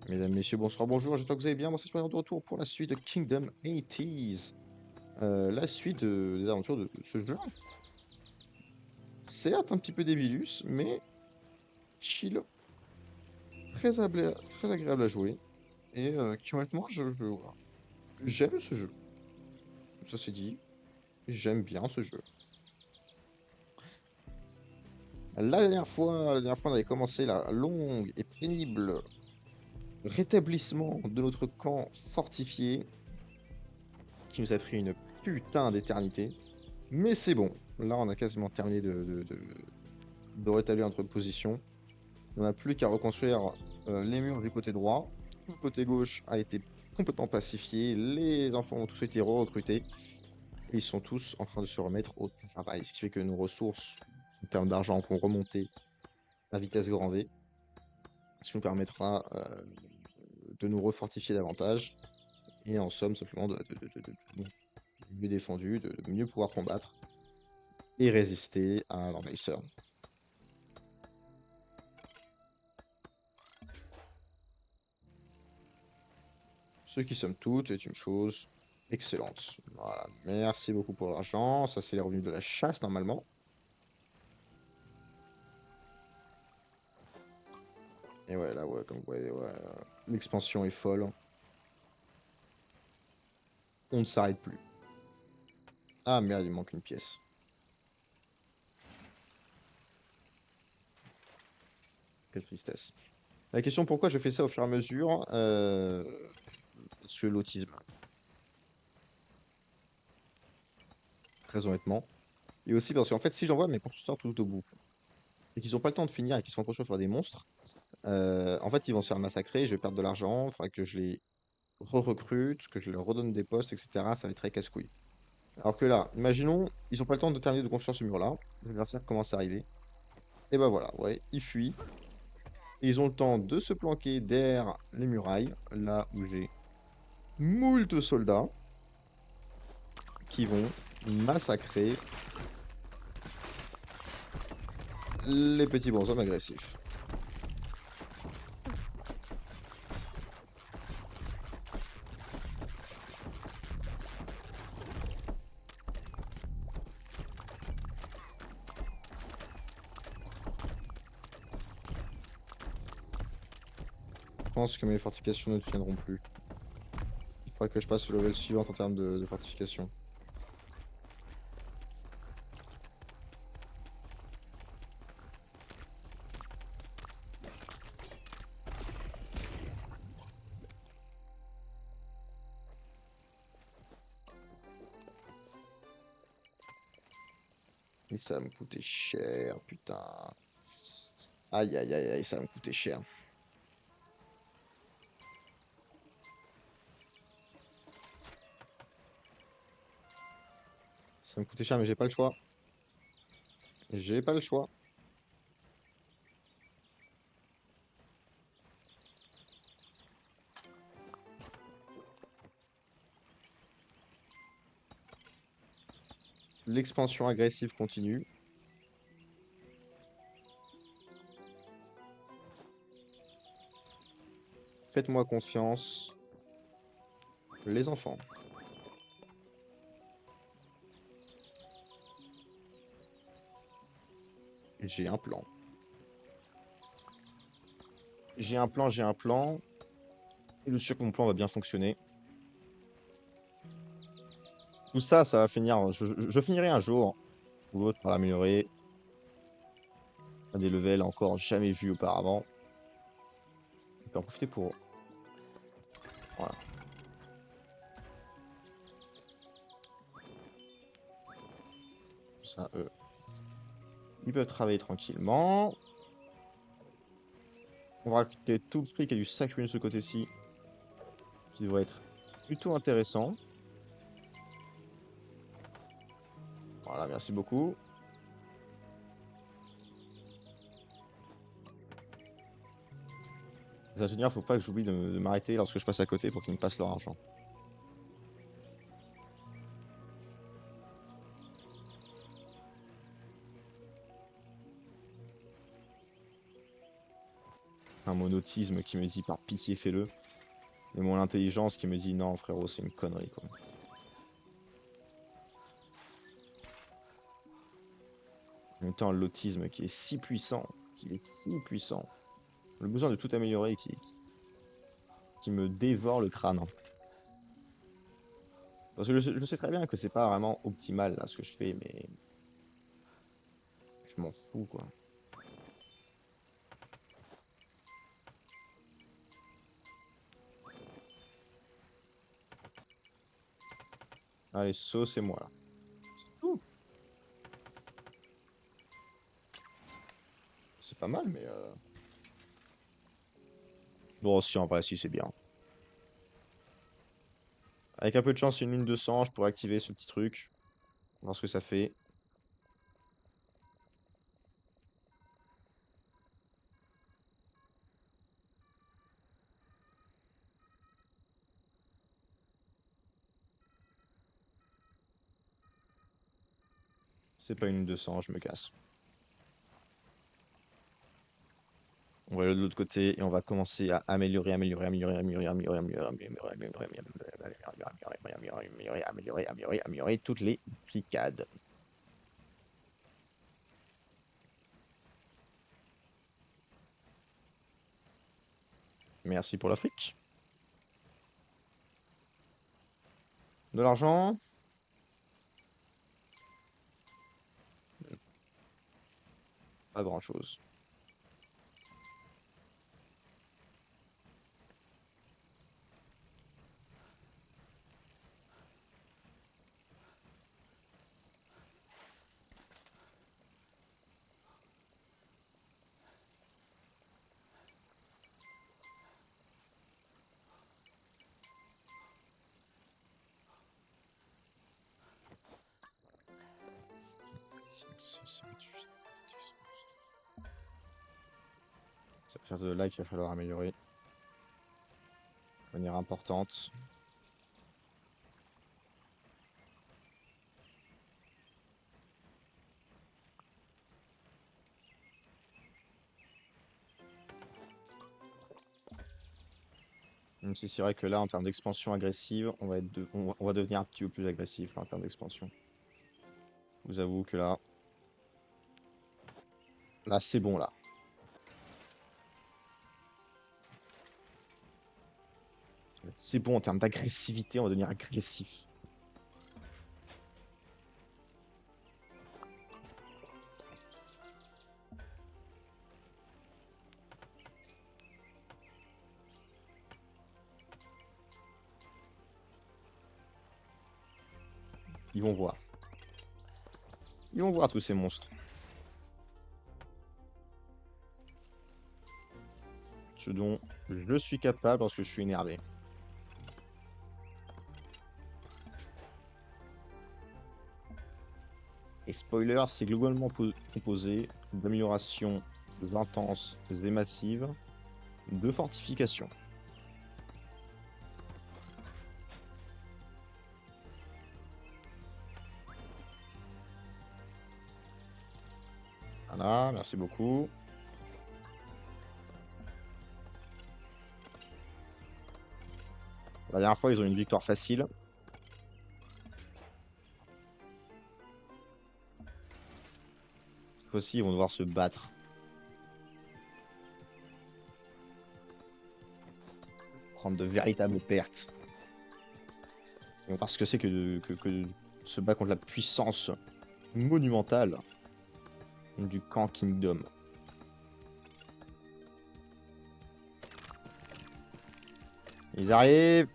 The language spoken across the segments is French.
Mesdames, messieurs, bonsoir, bonjour, j'espère que vous allez bien. Moi, c'est Spencer de retour pour la suite de Kingdom 80s. La suite des aventures de ce jeu. Certes, un petit peu débilus, mais chill, très agréable à jouer. Et qui, honnêtement, voilà. J'aime ce jeu. Ça c'est dit, j'aime bien ce jeu. La dernière fois, on avait commencé la longue et pénible rétablissement de notre camp fortifié, qui nous a pris une putain d'éternité. Mais c'est bon. Là, on a quasiment terminé de rétablir notre position. On n'a plus qu'à reconstruire les murs du côté droit. Le côté gauche a été complètement pacifié. Les enfants ont tous été recrutés. Et ils sont tous en train de se remettre au travail. Ce qui fait que nos ressources, en termes d'argent, vont remonter à vitesse grand V. Ce qui nous permettra de nous refortifier davantage. Et en somme, simplement de mieux défendu, de mieux pouvoir combattre et résister à l'envahisseur. Ce qui, somme toute, est une chose excellente. Voilà, merci beaucoup pour l'argent. Ça, c'est les revenus de la chasse, normalement. Et ouais, là, ouais, comme vous voyez, ouais, l'expansion est folle. On ne s'arrête plus. Ah merde, il manque une pièce. Quelle tristesse. La question pourquoi je fais ça au fur et à mesure, parce que l'autisme, très honnêtement. Et aussi parce qu'en fait, si j'envoie mes constructeurs tout au bout, et qu'ils n'ont pas le temps de finir et qu'ils sont en train de faire des monstres, en fait, ils vont se faire massacrer, je vais perdre de l'argent, il faudra que je les re-recrute, que je leur redonne des postes, etc. Ça va être très casse-couille. Alors que là, imaginons, ils ont pas le temps de terminer de construire ce mur-là. L'adversaire commence à arriver. Et ben voilà, ouais, ils fuient. Et ils ont le temps de se planquer derrière les murailles, là où j'ai moult soldats qui vont massacrer les petits bonshommes agressifs. Je pense que mes fortifications ne tiendront plus. Il faudra que je passe au level suivant en termes de fortification. Et ça va me coûter cher, putain. Aïe, aïe, aïe, aïe, ça va me coûter cher. Ça va me coûter cher, mais j'ai pas le choix. J'ai pas le choix. L'expansion agressive continue. Faites-moi confiance, les enfants. J'ai un plan. J'ai un plan, j'ai un plan. Et je suis sûr que mon plan va bien fonctionner. Tout ça, ça va finir. Je finirai un jour ou l'autre par l'améliorer à des levels encore jamais vus auparavant. On peut en profiter pour. Voilà. Ça, eux. Ils peuvent travailler tranquillement. On va récupérer tout le fric et du sac de ce côté-ci. Qui devrait être plutôt intéressant. Voilà, merci beaucoup. Les ingénieurs, faut pas que j'oublie de m'arrêter lorsque je passe à côté pour qu'ils me passent leur argent. Enfin, mon autisme qui me dit par pitié fais-le. Et mon intelligence qui me dit non frérot c'est une connerie quoi. En même temps l'autisme qui est si puissant, le besoin de tout améliorer qui me dévore le crâne. Parce que je sais très bien que c'est pas vraiment optimal là ce que je fais, mais je m'en fous quoi. Allez, sauce et moi là. Ouh. C'est pas mal, mais bon, si en vrai, si c'est bien. Avec un peu de chance, une lune de sang, je pourrais activer ce petit truc. Voir ce que ça fait. C'est pas une lune de sang, je me casse. On va aller de l'autre côté et on va commencer à améliorer, améliorer toutes les plicades. Merci pour l'Afrique. De l'argent? Pas grand-chose. C'est à partir de là qu'il va falloir améliorer de manière importante. Même si c'est vrai que là, en termes d'expansion agressive, on va devenir un petit peu plus agressif là, en termes d'expansion. Je vous avoue que là c'est bon là. C'est bon en termes d'agressivité, on va devenir agressif. Ils vont voir. Ils vont voir tous ces monstres. Ce dont je suis capable parce que je suis énervé. Et spoiler, c'est globalement composé d'améliorations intenses et massives de fortification. Voilà, merci beaucoup. La dernière fois, ils ont eu une victoire facile. Cette fois-ci, ils vont devoir se battre. Prendre de véritables pertes. Ils vont voir ce que c'est que se battre contre la puissance monumentale du camp Kingdom. Ils arrivent.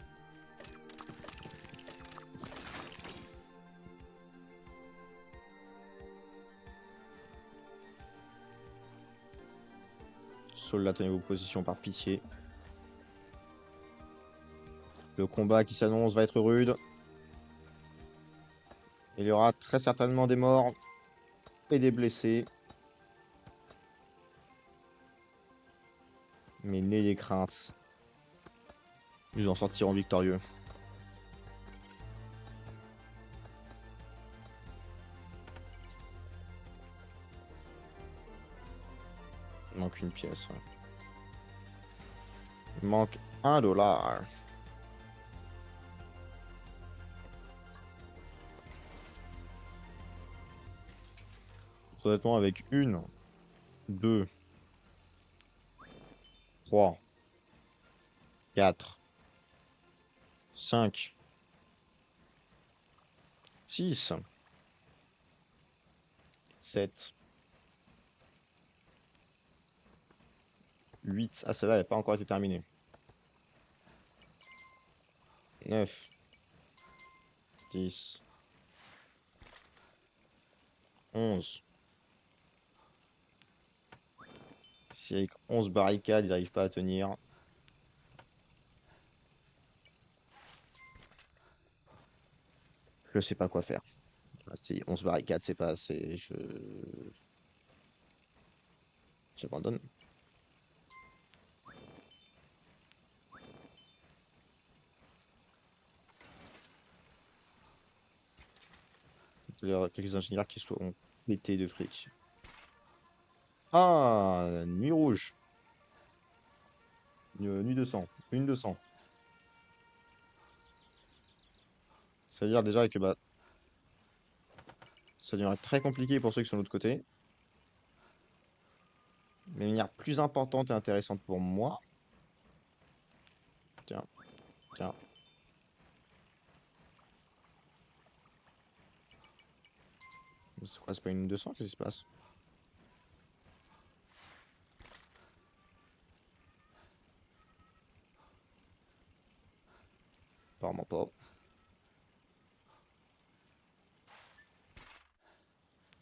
Soldats, tenez vos positions par pitié. Le combat qui s'annonce va être rude. Il y aura très certainement des morts et des blessés. Mais n'ayez crainte. Nous en sortirons victorieux. Il manque une pièce. Ouais. Il manque $1. Honnêtement, avec 1, 2, 3, 4, 5, 6, 7, 8. Ah, celle-là, elle n'a pas encore été terminée. 9, 10, 11. Si avec 11 barricades, ils n'arrivent pas à tenir. Je sais pas quoi faire. Si 11 barricades, c'est pas assez. J'abandonne. Quelques ingénieurs qui sont pétés de fric. Ah, nuit rouge. Nuit 200. Une 200. C'est-à-dire déjà que bah, ça devient très compliqué pour ceux qui sont de l'autre côté. Mais de manière plus importante et intéressante pour moi. Tiens, tiens. C'est quoi, c'est pas une 200? Qu'est-ce qui se passe? Apparemment pas.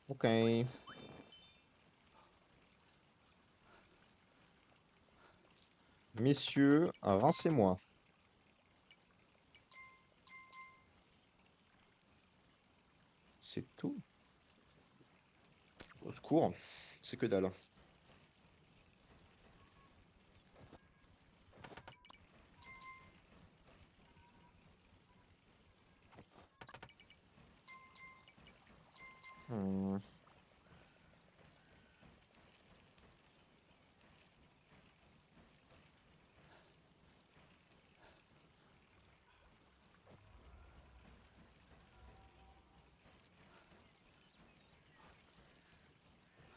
Ok. Messieurs, rincez-moi. C'est tout. Au secours. C'est que dalle. Hmm.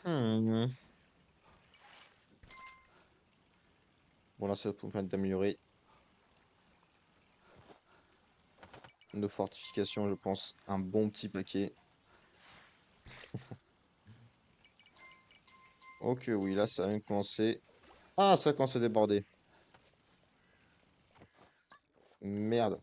Hmm. Bon, là, ça peut me permettre d'améliorer nos fortifications, je pense. Un bon petit paquet. Ok, oui, là, ça a même commencé. Ah, ça commence à déborder. Merde.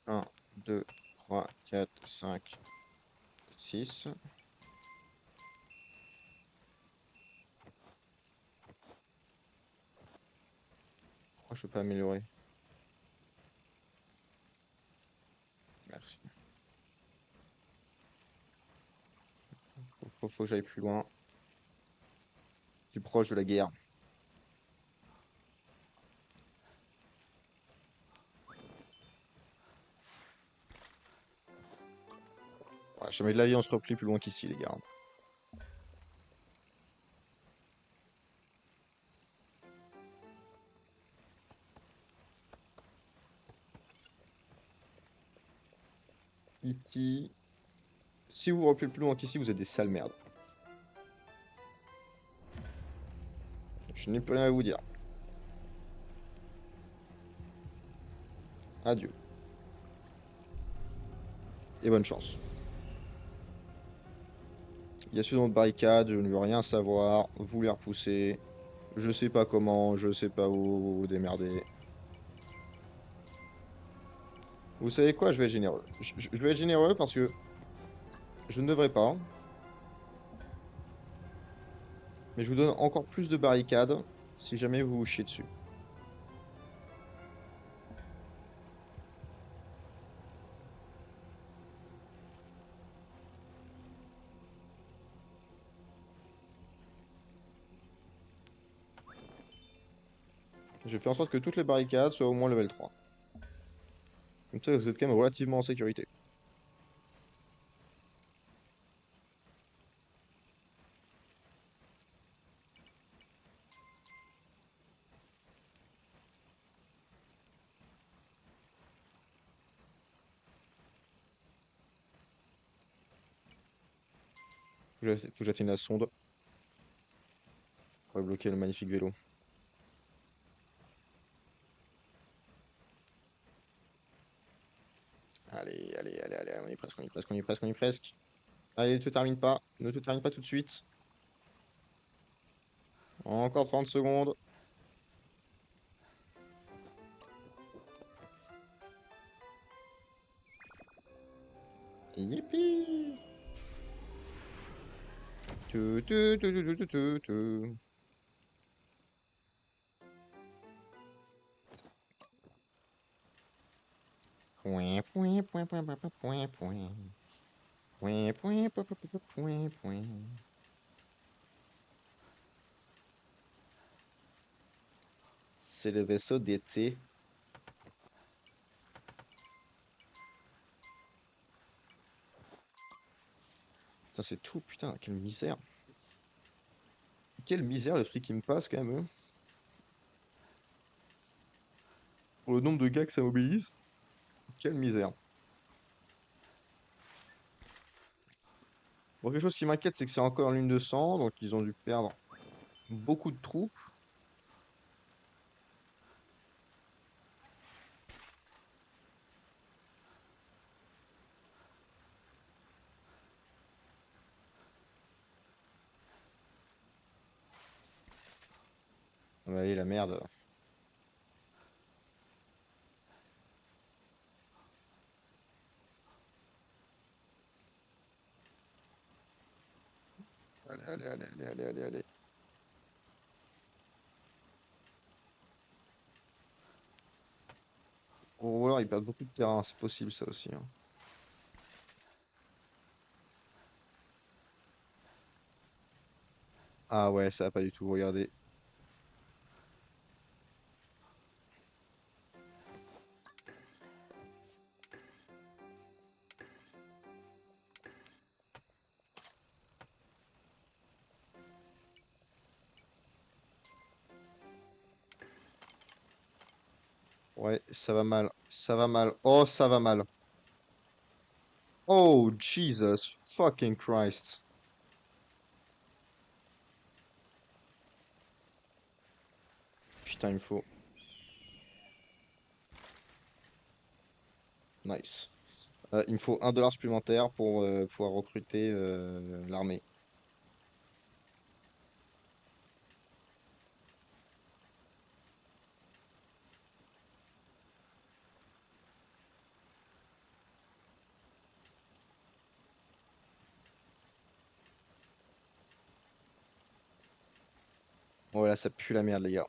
Un, 2, 3, 4, 5, 6. Pourquoi je peux pas améliorer? Merci. Faut que j'aille plus loin. Plus proche de la guerre. Ouais, jamais de la vie, on se replie plus loin qu'ici, les gars. E.T. Si vous vous repliez plus loin qu'ici, vous êtes des sales merdes. Je n'ai plus rien à vous dire. Adieu. Et bonne chance. Il y a ceux dans notre barricade, je ne veux rien savoir. Vous les repoussez. Je sais pas comment, je sais pas où, vous vous démerdez. Vous savez quoi, je vais être généreux. Je vais être généreux parce que je ne devrais pas. Mais je vous donne encore plus de barricades si jamais vous vous chiez dessus. Je vais faire en sorte que toutes les barricades soient au moins level 3. Comme ça, vous êtes quand même relativement en sécurité. Faut que j'atteigne la sonde pour bloquer le magnifique vélo. Allez, allez, allez, allez, on y est presque, on y est presque, on y est presque, on y est presque. Allez, ne te termine pas, ne te termine pas tout de suite. Encore 30 secondes. Yippee! Tu, tu, tu, tu, tu, tu, tu, tu. Point, point, point, point, point, point, point. Point, point, point, point, point, point, point. C'est le vaisseau d'été. Putain, c'est tout, putain, quelle misère. Quelle misère le fric qui me passe quand même. Hein. Pour le nombre de gars que ça mobilise. Quelle misère. Bon, quelque chose qui m'inquiète, c'est que c'est encore en ligne de sang, donc ils ont dû perdre beaucoup de troupes. Ah bah, allez, la merde. Allez, allez, allez, allez, allez, allez, allez. Ou alors ils perdent beaucoup de terrain, c'est possible ça aussi. Hein. Ah ouais, ça va pas du tout, regardez. Ouais, ça va mal, ça va mal. Oh, ça va mal. Oh, Jesus fucking Christ. Putain, il me faut. Nice. Il me faut 1 dollar supplémentaire pour pouvoir recruter l'armée. Voilà, ça pue la merde, les gars.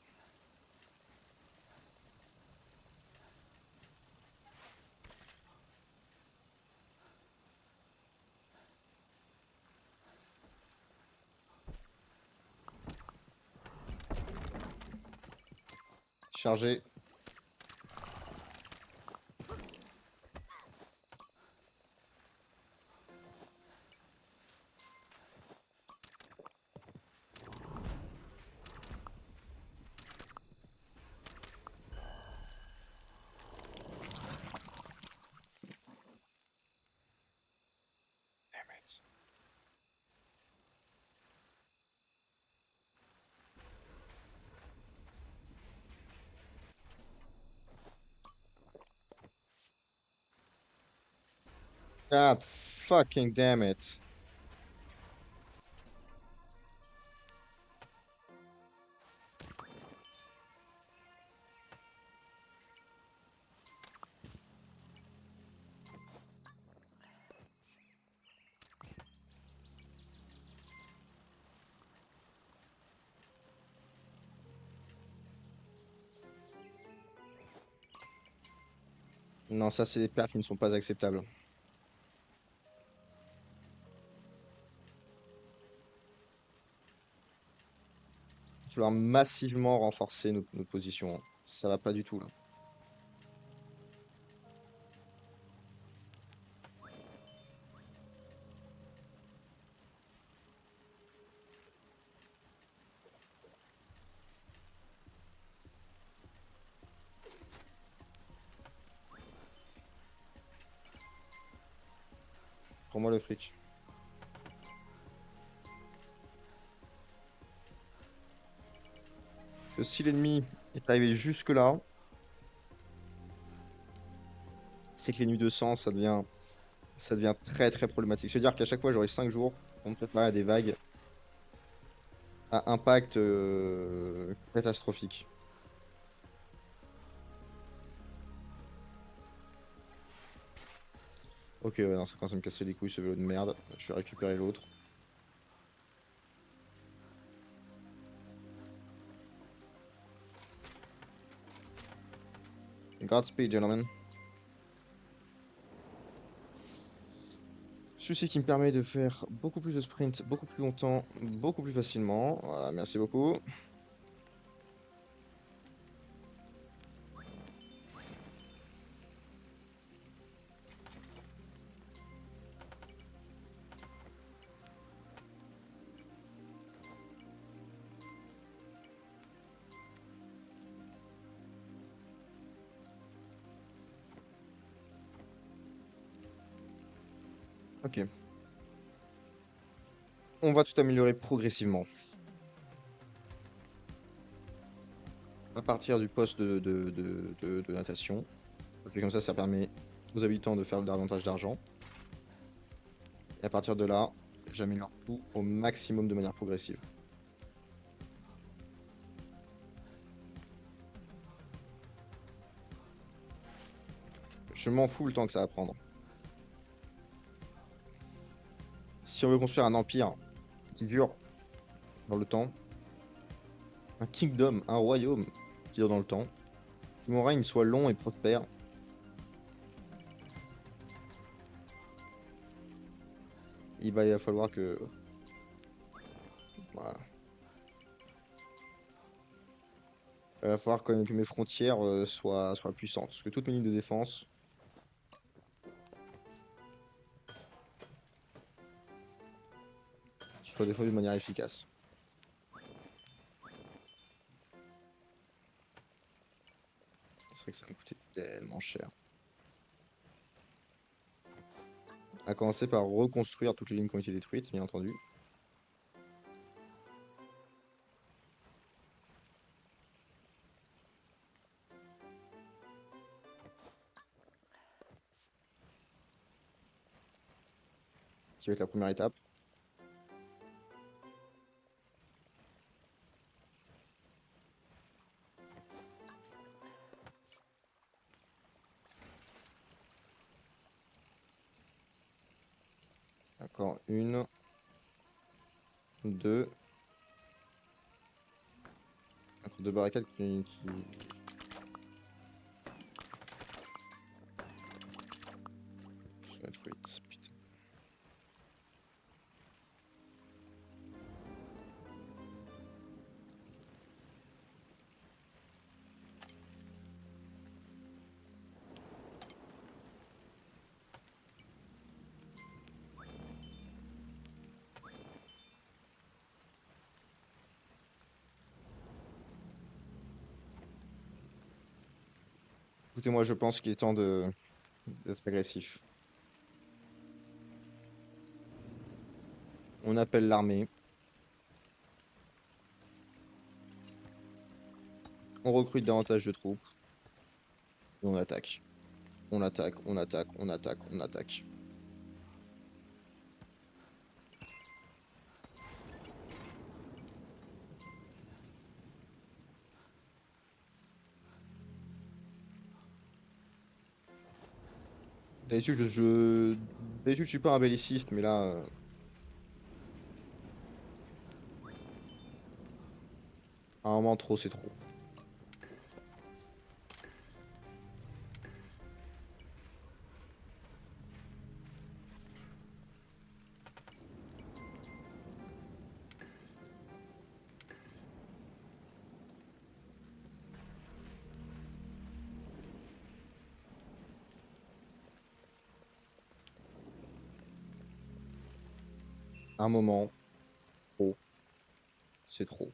Chargé. Damn it. God fucking damn it. Non, ça, c'est des pertes qui ne sont pas acceptables. falloir massivement renforcer notre position, hein. Ça va pas du tout là. Prends-moi le fric. Parce que si l'ennemi est arrivé jusque là, c'est que les nuits de sang, ça devient très très problématique. C'est-à-dire qu'à chaque fois, j'aurai 5 jours pour me préparer à des vagues à impact catastrophique. Ok, ouais, non, ça commence à me casser les couilles ce vélo de merde. Je vais récupérer l'autre. Godspeed, gentlemen. Ceci qui me permet de faire beaucoup plus de sprint, beaucoup plus longtemps, beaucoup plus facilement. Voilà, merci beaucoup. Ok. On va tout améliorer progressivement. À partir du poste de natation. Parce que comme ça permet aux habitants de faire davantage d'argent. Et à partir de là, j'améliore tout au maximum de manière progressive. Je m'en fous le temps que ça va prendre. Si on veut construire un empire qui dure dans le temps, un kingdom, un royaume qui dure dans le temps, que mon règne soit long et prospère, il va falloir que... Voilà. Il va falloir quand même que mes frontières soient puissantes. Parce que toutes mes lignes de défense soient défendues de manière efficace. C'est vrai que ça va coûter tellement cher. À commencer par reconstruire toutes les lignes qui ont été détruites, bien entendu. Qui va être la première étape. Encore une, deux. Entre deux barricades qui... sont détruites. Putain. Écoutez, moi je pense qu'il est temps d'être agressif. On appelle l'armée. On recrute davantage de troupes. Et on attaque. On attaque, on attaque, on attaque, on attaque. D'habitude, je suis pas un belliciste, mais là... à un moment trop, c'est trop. Un moment, trop, c'est trop.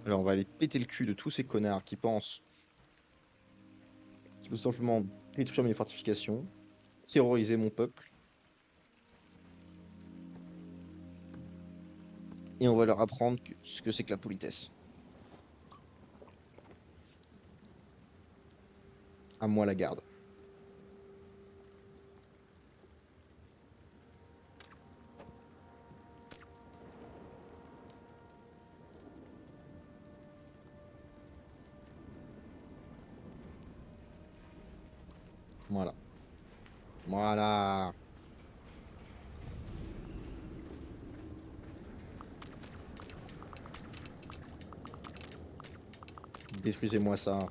Alors on va aller péter le cul de tous ces connards qui pensent qu'il faut simplement détruire mes fortifications, terroriser mon peuple, et on va leur apprendre ce que c'est que la politesse. À moi la garde. Voilà. Voilà. Détruisez-moi ça.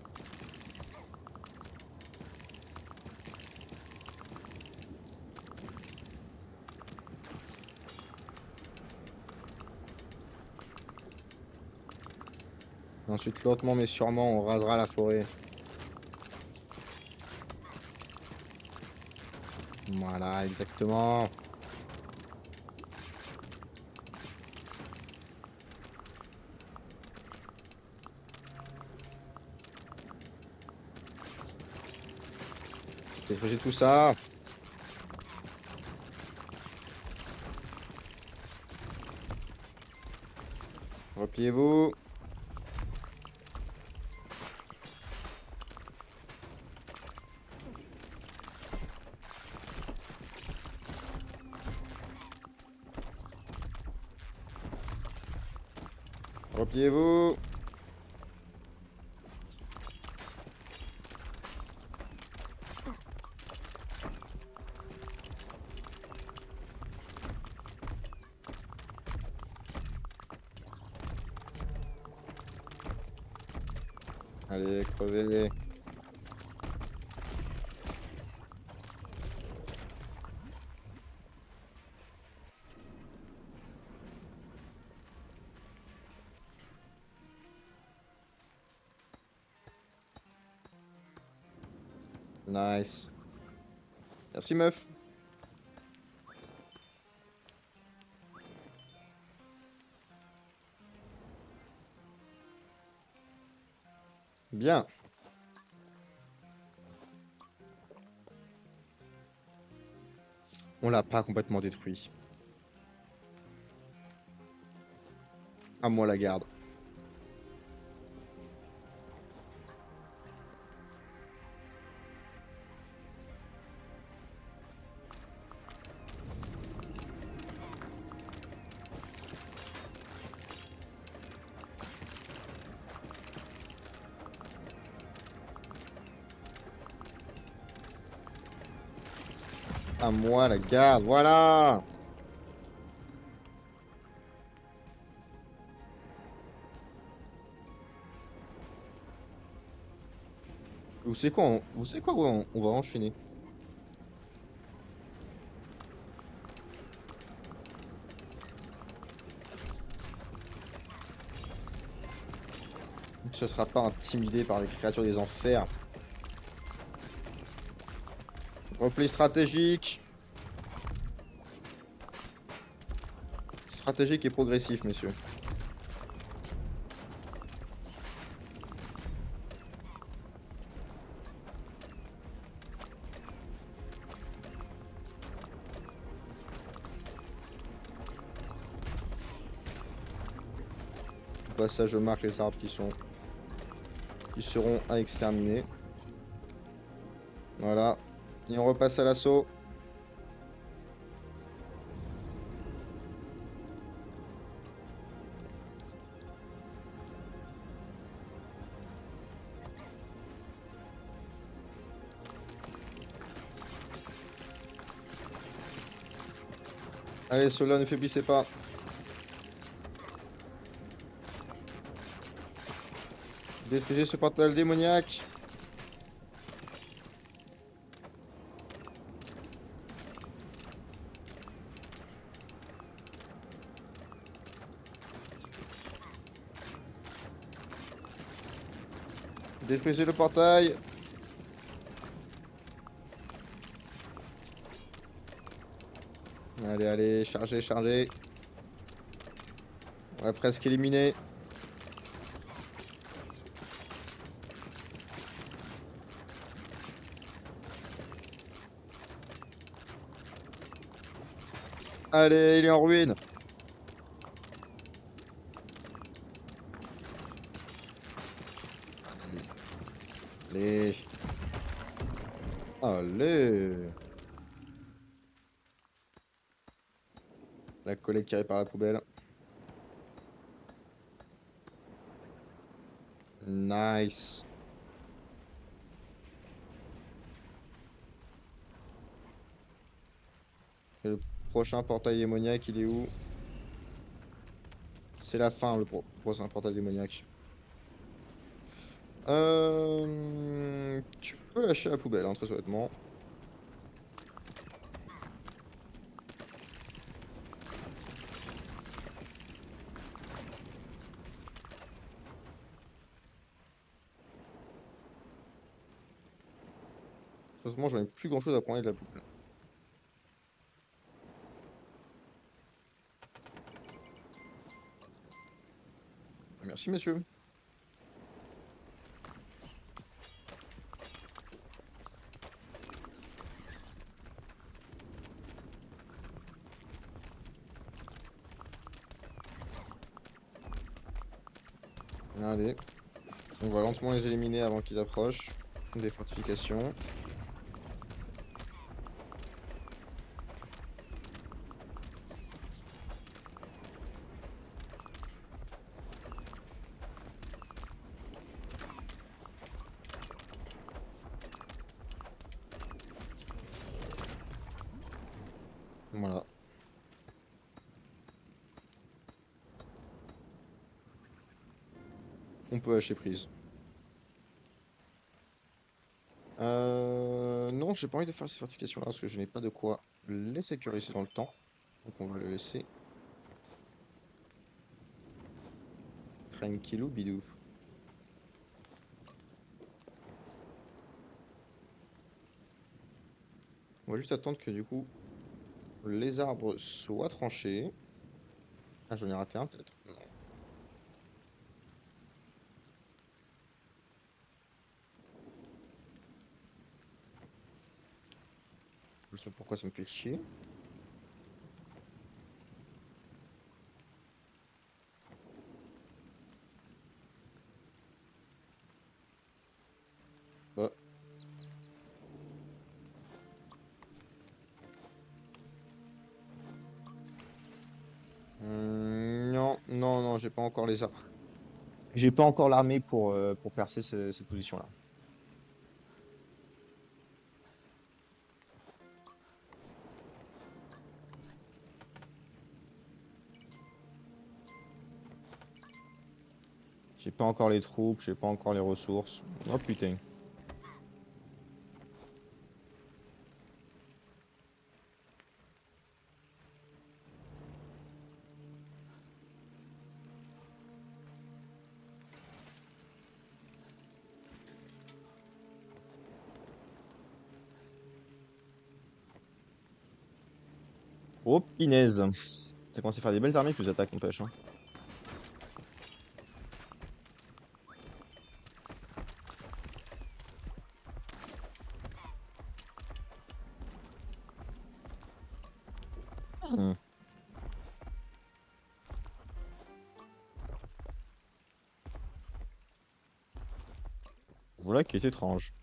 Ensuite, lentement mais sûrement, on rasera la forêt. Voilà, exactement. Détruisez tout ça. Repliez-vous. Repliez-vous. Allez, crevez-les. Nice. Merci, meuf. Bien. On l'a pas complètement détruit. À moi la garde. À moi la garde. Voilà. Vous savez quoi, vous savez quoi, on va enchaîner. Ce sera pas intimidé par les créatures des enfers. Repli stratégique. Stratégique et progressif, messieurs. Au passage, je marque les arbres qui seront à exterminer. Voilà. Et on repasse à l'assaut. Allez, ceux-là, ne faiblissez pas. Détruisez ce portail démoniaque. Détruisez le portail. Allez, allez, chargez, chargez. On l'a presque éliminé. Allez, il est en ruine. Allez. Allez. La collègue tirée par la poubelle. Nice. Et le prochain portail démoniaque, il est où? C'est la fin, le prochain portail démoniaque. Tu peux lâcher la poubelle, hein, très honnêtement. Heureusement, j'en ai plus grand chose à prendre de la poubelle. Merci, monsieur. Allez. On va lentement les éliminer avant qu'ils approchent. Des fortifications. Voilà. On peut lâcher prise. Non, j'ai pas envie de faire ces fortifications-là parce que je n'ai pas de quoi les sécuriser dans le temps. Donc on va le laisser tranquillou bidou. On va juste attendre que du coup les arbres soient tranchés. Ah, j'en ai raté un peut-être. Non. Je sais pas pourquoi ça me fait chier. Bah. Non, non, non, j'ai pas encore les arbres. J'ai pas encore l'armée pour percer cette position-là. J'ai pas encore les troupes, j'ai pas encore les ressources. Oh putain. Oh pinaise. Ça commence à faire des belles armées plus attaques, n'empêche, hein. Hmm. Voilà qui est étrange.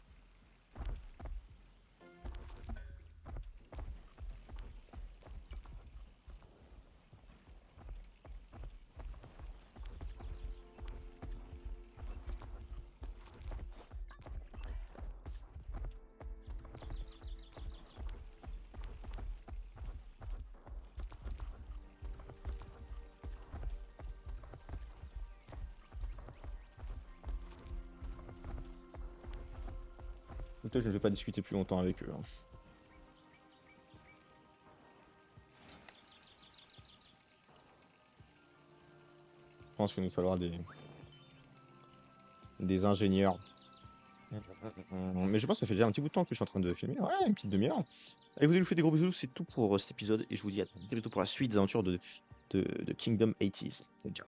Écoutez, je ne vais pas discuter plus longtemps avec eux, hein. Je pense qu'il nous faudra des ingénieurs. Mais je pense que ça fait déjà un petit bout de temps que je suis en train de filmer. Ouais, une petite demi-heure. Allez, écoutez, je vous fais des gros bisous. C'est tout pour cet épisode. Et je vous dis à très bientôt pour la suite des aventures de Kingdom 80s. Ciao.